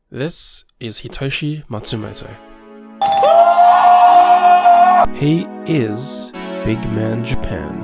This is Hitoshi Matsumoto. He is Big Man Japan.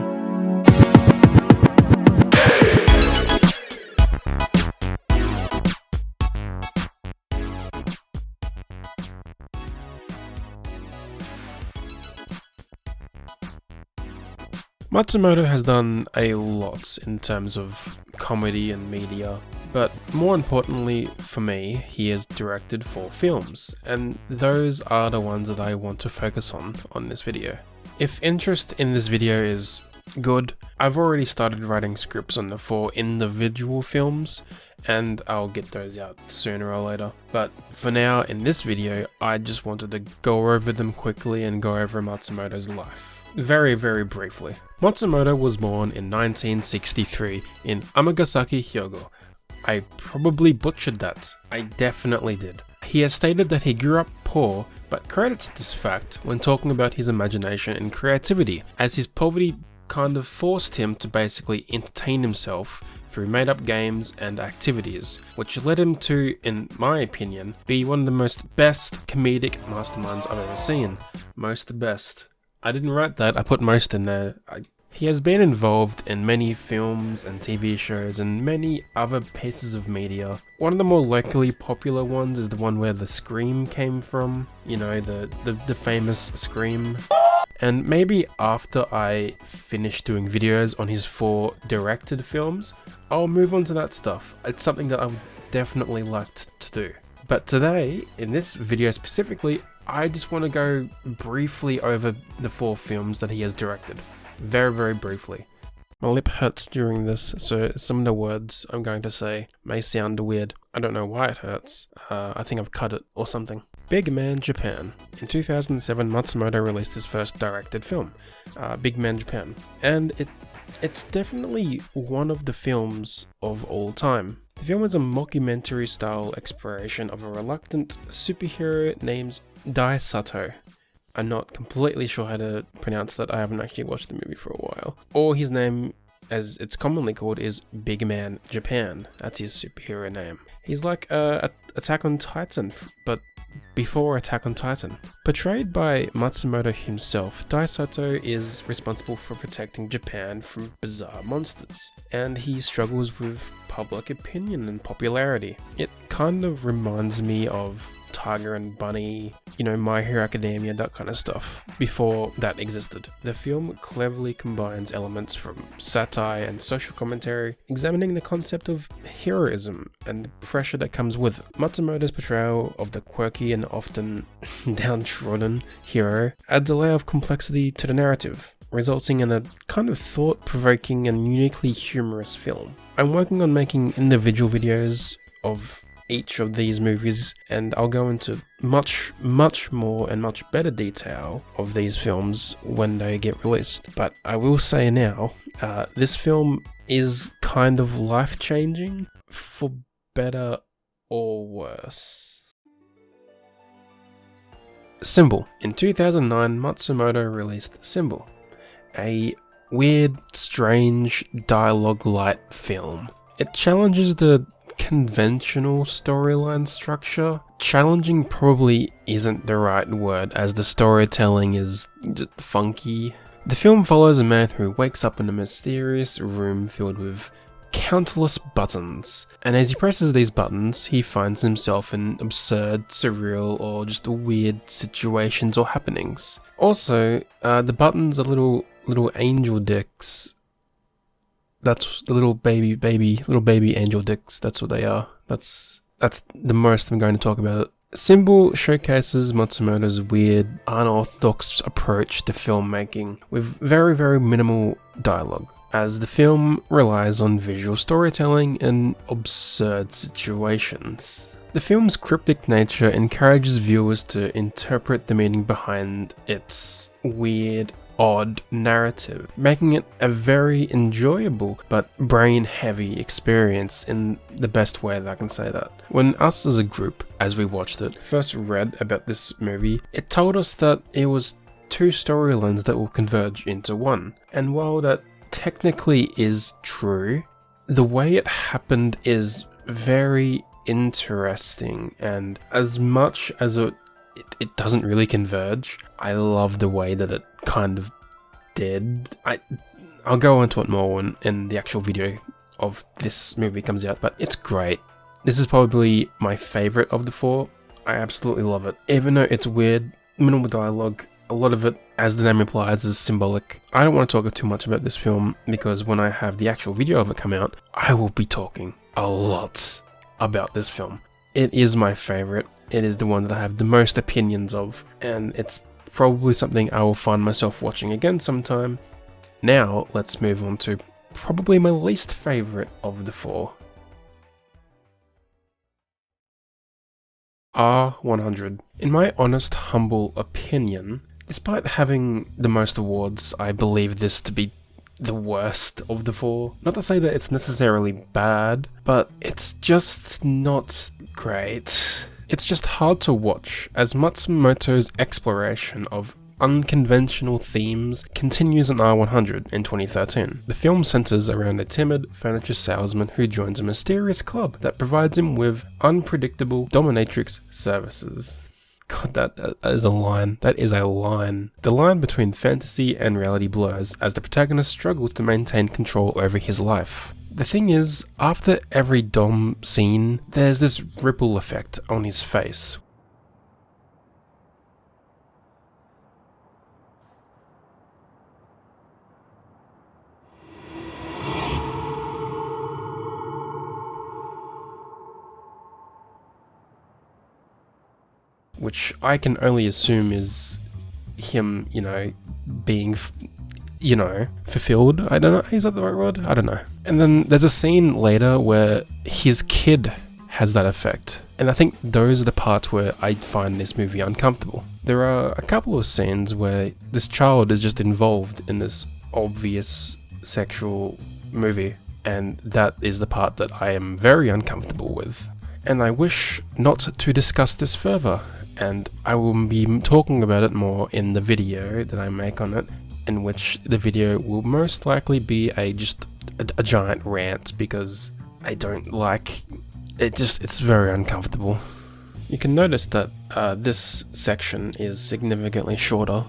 Matsumoto has done a lot in terms of comedy and media, but more importantly for me, he has directed 4 films, and those are the ones that I want to focus on this video. If interest in this video is good, I've already started writing scripts on the 4 individual films, and I'll get those out sooner or later. But for now, in this video, I just wanted to go over them quickly and go over Matsumoto's life. Very briefly. Matsumoto was born in 1963 in Amagasaki, Hyogo. I probably butchered that. I definitely did. He has stated that he grew up poor, but credits this fact when talking about his imagination and creativity, as his poverty kind of forced him to basically entertain himself through made-up games and activities, which led him to, in my opinion, be one of the most best comedic masterminds I've ever seen. Most best. I didn't write that, I put most in there. He has been involved in many films and TV shows and many other pieces of media. One of the more locally popular ones is the one where the Scream came from, you know, the famous Scream. And maybe after I finish doing videos on his 4 directed films, I'll move on to that stuff. It's something that I would definitely like to do. But today, in this video specifically, I just want to go briefly over the 4 films that he has directed. Very briefly. My lip hurts during this, so some of the words I'm going to say may sound weird. I don't know why it hurts. I think I've cut it or something. Big Man Japan. In 2007, Matsumoto released his first directed film, Big Man Japan. And it's definitely one of the films of all time. The film is a mockumentary-style exploration of a reluctant superhero named Daisato. I'm not completely sure how to pronounce that, I haven't actually watched the movie for a while. Or his name, as it's commonly called, is Big Man Japan. That's his superhero name. He's like Attack on Titan, but before Attack on Titan. Portrayed by Matsumoto himself, Daisato is responsible for protecting Japan from bizarre monsters, and he struggles with public opinion and popularity. It kind of reminds me of Tiger and Bunny, you know, My Hero Academia, that kind of stuff, before that existed. The film cleverly combines elements from satire and social commentary, examining the concept of heroism and the pressure that comes with it. Matsumoto's portrayal of the quirky and often downtrodden hero adds a layer of complexity to the narrative, resulting in a kind of thought-provoking and uniquely humorous film. I'm working on making individual videos of each of these movies, and I'll go into much more and much better detail of these films when they get released. But I will say now, this film is kind of life-changing, for better or worse. Symbol. In 2009, Matsumoto released Symbol, a weird, strange, dialogue-light film. It challenges the conventional storyline structure. Challenging probably isn't the right word, as the storytelling is just funky. The film follows a man who wakes up in a mysterious room filled with countless buttons, and as he presses these buttons, he finds himself in absurd, surreal, or just weird situations or happenings. Also, the buttons are little angel dicks. That's the little baby angel dicks. That's what they are. That's the most I'm going to talk about it. Symbol showcases Matsumoto's weird, unorthodox approach to filmmaking with very minimal dialogue, as the film relies on visual storytelling and absurd situations. The film's cryptic nature encourages viewers to interpret the meaning behind its weird, odd narrative, making it a very enjoyable but brain-heavy experience in the best way that I can say that. When us as a group, as we watched it, first read about this movie, it told us that it was 2 storylines that will converge into one. And while that technically is true, the way it happened is very interesting, and as much as it doesn't really converge, I love the way that it kind of did. I'll go into it more in the actual video of this movie comes out, but it's great. This is probably my favourite of the four. I absolutely love it. Even though it's weird, minimal dialogue, a lot of it, as the name implies, is symbolic. I don't want to talk too much about this film, because when I have the actual video of it come out, I will be talking a lot about this film. It is my favourite. It is the one that I have the most opinions of, and it's probably something I will find myself watching again sometime. Now, let's move on to probably my least favourite of the four. R100. In my honest, humble opinion, despite having the most awards, I believe this to be the worst of the four. Not to say that it's necessarily bad, but it's just not great. It's just hard to watch, as Matsumoto's exploration of unconventional themes continues in R100 in 2013. The film centers around a timid furniture salesman who joins a mysterious club that provides him with unpredictable dominatrix services. God, that is a line. That is a line. The line between fantasy and reality blurs as the protagonist struggles to maintain control over his life. The thing is, after every dom scene, there's this ripple effect on his face. Which I can only assume is him, being, fulfilled. I don't know, is that the right word? I don't know. And then there's a scene later where his kid has that effect. And I think those are the parts where I find this movie uncomfortable. There are a couple of scenes where this child is just involved in this obvious sexual movie, and that is the part that I am very uncomfortable with. And I wish not to discuss this further, and I will be talking about it more in the video that I make on it, in which the video will most likely be a giant rant, because I don't like it. It's very uncomfortable. You can notice that this section is significantly shorter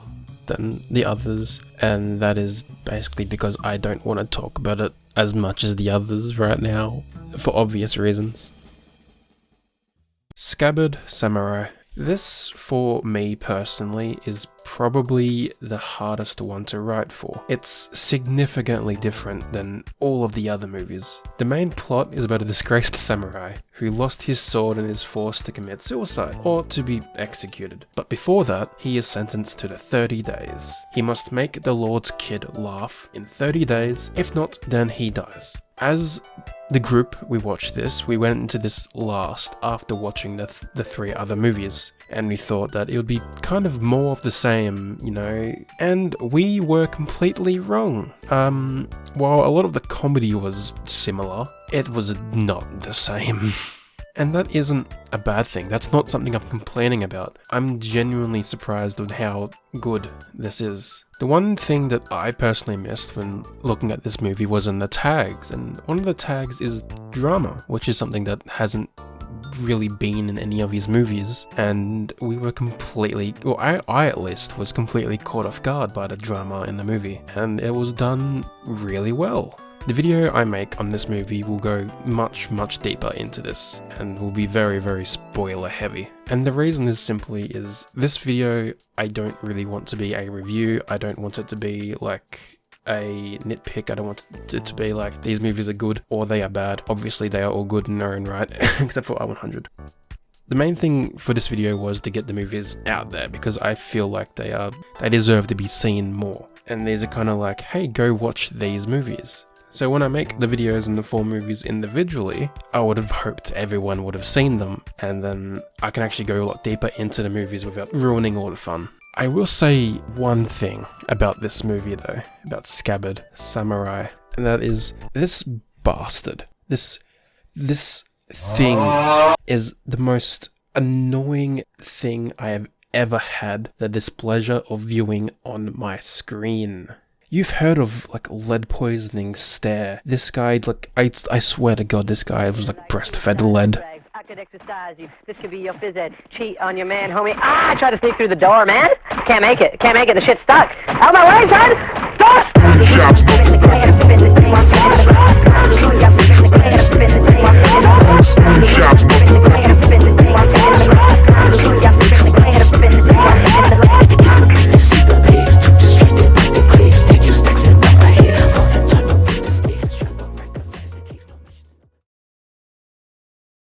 than the others, and that is basically because I don't want to talk about it as much as the others right now, for obvious reasons. Scabbard Samurai. This, for me personally, is probably the hardest one to write for. It's significantly different than all of the other movies. The main plot is about a disgraced samurai who lost his sword and is forced to commit suicide, or to be executed. But before that, he is sentenced to the 30 days. He must make the Lord's kid laugh in 30 days, if not, then he dies. As the group we watched this, we went into this last after watching the three other movies, and we thought that it would be kind of more of the same, and we were completely wrong. While a lot of the comedy was similar, it was not the same. And that isn't a bad thing. That's not something I'm complaining about. I'm genuinely surprised with how good this is. The one thing that I personally missed when looking at this movie was in the tags, and one of the tags is drama, which is something that hasn't really been in any of his movies, and we were completely, well, I at least was completely caught off guard by the drama in the movie, and it was done really well. The video I make on this movie will go much deeper into this, and will be very spoiler heavy. And the reason is simply this video, I don't really want to be a review. I don't want it to be like a nitpick. I don't want it to be like these movies are good or they are bad. Obviously they are all good in their own right, except for R100. The main thing for this video was to get the movies out there, because I feel like they deserve to be seen more. And these are kind of like, hey, go watch these movies. So when I make the videos and the 4 movies individually, I would have hoped everyone would have seen them, and then I can actually go a lot deeper into the movies without ruining all the fun. I will say one thing about this movie though, about Scabbard Samurai, and that is this bastard. This thing is the most annoying thing I have ever had the displeasure of viewing on my screen. You've heard of like lead poisoning stare. This guy, like, I swear to God, this guy was like breastfed lead. Good exercise. This could be your phys ed. Cheat on your man, homie. Ah, try to sneak through the door, man. Can't make it. The shit's stuck. Out of my way, son! Door!